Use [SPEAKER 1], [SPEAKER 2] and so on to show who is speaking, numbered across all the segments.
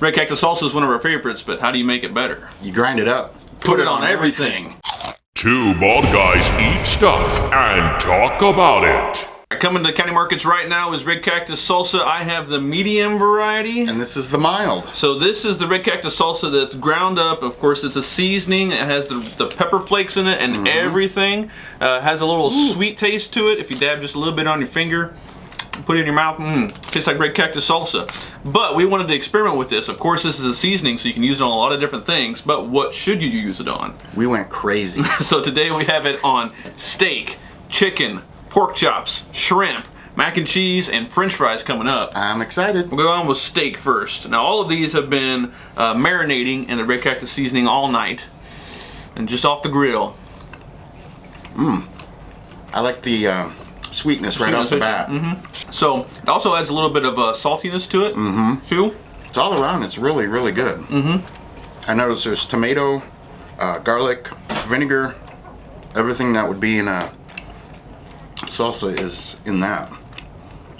[SPEAKER 1] Red Cactus salsa is one of our favorites, but how do you make it better?
[SPEAKER 2] You grind it up.
[SPEAKER 1] Put it on everything.
[SPEAKER 3] Two bald guys eat stuff and talk about it.
[SPEAKER 1] Coming to county markets right now is Red Cactus salsa. I have the medium variety.
[SPEAKER 2] And this is the mild.
[SPEAKER 1] So this is the Red Cactus salsa that's ground up. Of course, it's a seasoning. It has the pepper flakes in it and everything. Has a little sweet taste to it. If you dab just a little bit on your finger, put it in your mouth, tastes like Red Cactus salsa. But we wanted to experiment with this. Of course, this is a seasoning, so you can use it on a lot of different things. But what should you use it on?
[SPEAKER 2] We went crazy.
[SPEAKER 1] So today we have it on steak, chicken, pork chops, shrimp, mac and cheese, and french fries coming up.
[SPEAKER 2] I'm excited.
[SPEAKER 1] We'll go on with steak first. Now all of these have been marinating in the Red Cactus seasoning all night. And just off the grill.
[SPEAKER 2] I like the sweetness right off the bat.
[SPEAKER 1] So it also adds a little bit of saltiness to it too.
[SPEAKER 2] It's all around, it's really, really good. I noticed there's tomato, garlic, vinegar, everything that would be in a salsa is in that.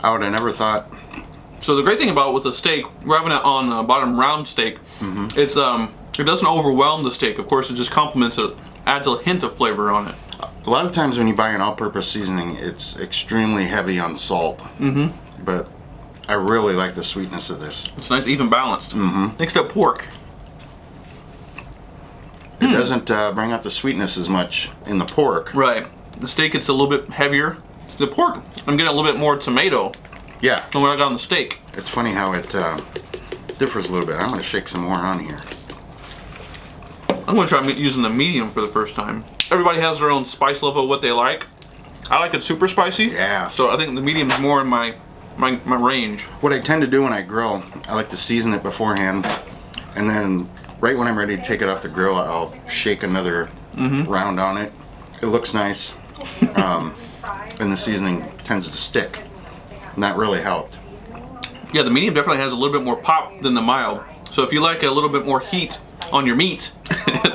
[SPEAKER 2] I would have never thought.
[SPEAKER 1] So the great thing about with the steak, we're having it on bottom round steak. It's it doesn't overwhelm the steak. Of course, it just complements it, adds a hint of flavor on it.
[SPEAKER 2] A lot of times when you buy an all-purpose seasoning, it's extremely heavy on salt. But I really like the sweetness of this.
[SPEAKER 1] It's nice, even balanced. Next up, pork.
[SPEAKER 2] It doesn't bring out the sweetness as much in the pork.
[SPEAKER 1] Right. The steak gets a little bit heavier. The pork, I'm getting a little bit more tomato
[SPEAKER 2] Yeah.
[SPEAKER 1] than what I got on the steak.
[SPEAKER 2] It's funny how it differs a little bit. I'm going to shake some more on here.
[SPEAKER 1] I'm going to try using the medium for the first time. Everybody has their own spice level of what they like. I like it super spicy.
[SPEAKER 2] Yeah.
[SPEAKER 1] So I think the medium is more in my range.
[SPEAKER 2] What I tend to do when I grill, I like to season it beforehand, and then right when I'm ready to take it off the grill, I'll shake another round on it. It looks nice, and the seasoning tends to stick, and that really helped.
[SPEAKER 1] Yeah, the medium definitely has a little bit more pop than the mild. So if you like a little bit more heat on your meat,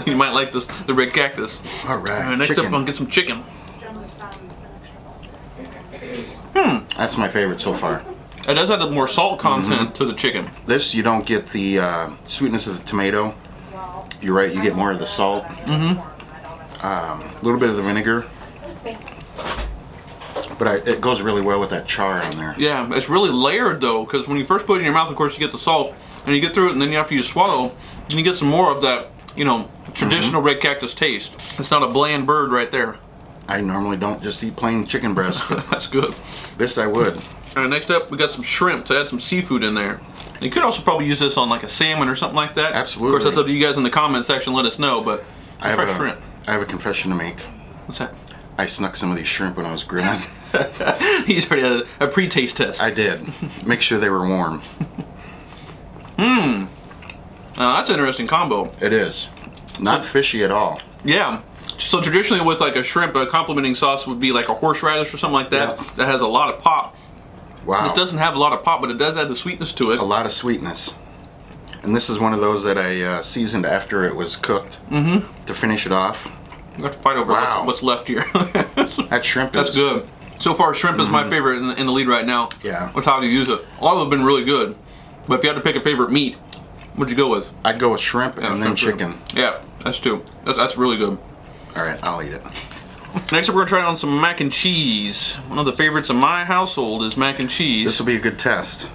[SPEAKER 1] you might like the Red Cactus.
[SPEAKER 2] All right,
[SPEAKER 1] Next
[SPEAKER 2] chicken.
[SPEAKER 1] up, I'll get some chicken.
[SPEAKER 2] That's my favorite so far.
[SPEAKER 1] It does have more salt content to the chicken.
[SPEAKER 2] This, you don't get the sweetness of the tomato. You're right, you get more of the salt. A little bit of the vinegar. But it goes really well with that char on there.
[SPEAKER 1] Yeah, it's really layered though, because when you first put it in your mouth, of course, you get the salt, and you get through it, and then after you swallow, then you get some more of that, you know, traditional Red Cactus taste. It's not a bland bird right there.
[SPEAKER 2] I normally don't just eat plain chicken breast, but
[SPEAKER 1] That's good.
[SPEAKER 2] this I would.
[SPEAKER 1] All right, next up, we got some shrimp to add some seafood in there. You could also probably use this on like a salmon or something like that.
[SPEAKER 2] Absolutely.
[SPEAKER 1] Of course, that's up to you guys in the comment section. Let us know, but
[SPEAKER 2] I
[SPEAKER 1] try
[SPEAKER 2] have
[SPEAKER 1] shrimp.
[SPEAKER 2] I have a confession to make.
[SPEAKER 1] What's that?
[SPEAKER 2] I snuck some of these shrimp when I was grilling.
[SPEAKER 1] He's already had a pre-taste test.
[SPEAKER 2] I did. Make sure they were warm.
[SPEAKER 1] That's an interesting combo.
[SPEAKER 2] It is. Not fishy at all.
[SPEAKER 1] Yeah. So traditionally with like a shrimp, a complementing sauce would be like a horseradish or something like that.
[SPEAKER 2] Yeah.
[SPEAKER 1] That has a lot of pop.
[SPEAKER 2] Wow.
[SPEAKER 1] This doesn't have a lot of pop, but it does add the sweetness to it.
[SPEAKER 2] A lot of sweetness. And this is one of those that I seasoned after it was cooked to finish it off.
[SPEAKER 1] We have to fight over
[SPEAKER 2] Wow.
[SPEAKER 1] what's left here.
[SPEAKER 2] That shrimp
[SPEAKER 1] That's
[SPEAKER 2] is
[SPEAKER 1] good. So far, shrimp is my favorite in the lead right now.
[SPEAKER 2] Yeah.
[SPEAKER 1] With how to use it. All of them have been really good. But if you had to pick a favorite meat, what'd you go with?
[SPEAKER 2] I'd go with shrimp and then
[SPEAKER 1] shrimp.
[SPEAKER 2] chicken.
[SPEAKER 1] Yeah, that's two. That's really good.
[SPEAKER 2] All right, I'll eat it.
[SPEAKER 1] Next up, we're gonna try on some mac and cheese. One of the favorites of my household is mac and cheese.
[SPEAKER 2] This will be a good test.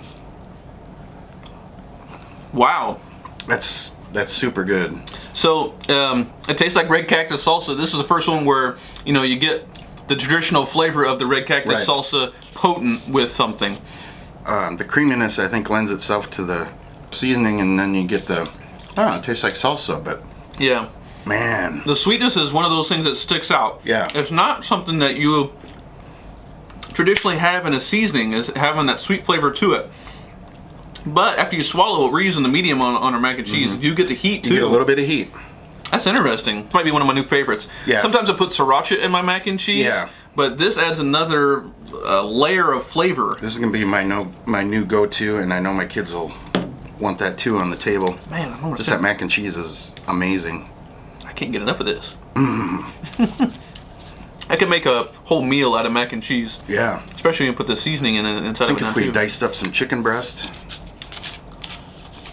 [SPEAKER 1] Wow.
[SPEAKER 2] That's super good.
[SPEAKER 1] So it tastes like Red Cactus salsa. This is the first one where you get the traditional flavor of the Red Cactus
[SPEAKER 2] Right.
[SPEAKER 1] salsa potent with something.
[SPEAKER 2] The creaminess, I think, lends itself to the seasoning, and then you get the. Oh, it tastes like salsa, but
[SPEAKER 1] Yeah.
[SPEAKER 2] man,
[SPEAKER 1] The sweetness is one of those things that sticks out.
[SPEAKER 2] Yeah.
[SPEAKER 1] It's not something that you traditionally have in a seasoning, is having that sweet flavor to it. But after you swallow it, we're using the medium on our mac and cheese. You get the heat too.
[SPEAKER 2] you get a little bit of heat.
[SPEAKER 1] That's interesting. Might be one of my new favorites.
[SPEAKER 2] Yeah.
[SPEAKER 1] Sometimes I put sriracha in my mac and cheese.
[SPEAKER 2] Yeah.
[SPEAKER 1] But this adds another layer of flavor.
[SPEAKER 2] This is gonna be my new go-to, and I know my kids will want that too on the table.
[SPEAKER 1] Man, I don't know what
[SPEAKER 2] Just that mac and cheese is amazing.
[SPEAKER 1] I can't get enough of this. I can make a whole meal out of mac and cheese,
[SPEAKER 2] Yeah.
[SPEAKER 1] especially when you put the seasoning in inside
[SPEAKER 2] I think
[SPEAKER 1] of it
[SPEAKER 2] if
[SPEAKER 1] now
[SPEAKER 2] we
[SPEAKER 1] too.
[SPEAKER 2] diced up some chicken breast,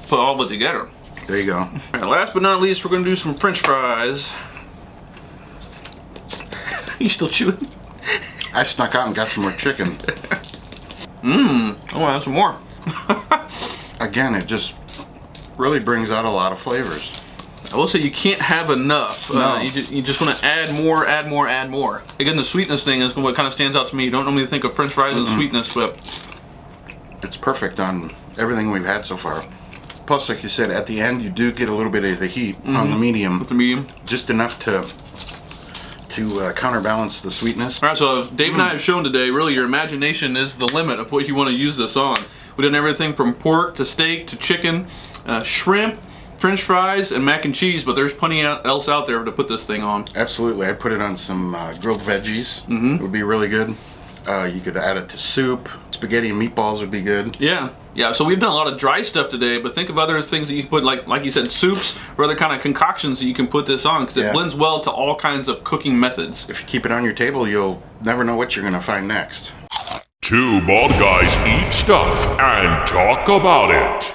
[SPEAKER 1] put all of it together.
[SPEAKER 2] There you go.
[SPEAKER 1] All right, last but not least, we're gonna do some French fries. You still chewing?
[SPEAKER 2] I snuck out and got some more chicken.
[SPEAKER 1] Oh, I have some more.
[SPEAKER 2] Again, it just really brings out a lot of flavors.
[SPEAKER 1] I will say you can't have enough.
[SPEAKER 2] No.
[SPEAKER 1] You just want to add more, add more, add more. Again, the sweetness thing is what kind of stands out to me. You don't normally think of French fries as sweetness, but
[SPEAKER 2] It's perfect on everything we've had so far. Plus, like you said, at the end you do get a little bit of the heat on the medium.
[SPEAKER 1] with the medium.
[SPEAKER 2] Just enough to counterbalance the sweetness.
[SPEAKER 1] All right, so as Dave and I have shown today, really your imagination is the limit of what you want to use this on. We've done everything from pork to steak to chicken, shrimp, French fries, and mac and cheese, but there's plenty else out there to put this thing on.
[SPEAKER 2] Absolutely. I'd put it on some grilled veggies. It would be really good. You could add it to soup. Spaghetti and meatballs would be good.
[SPEAKER 1] Yeah, yeah. So we've done a lot of dry stuff today, but think of other things that you can put, like you said, soups or other kind of concoctions that you can put this on, because it blends well to all kinds of cooking methods.
[SPEAKER 2] If you keep it on your table, you'll never know what you're going to find next.
[SPEAKER 3] Two bald guys eat stuff and talk about it.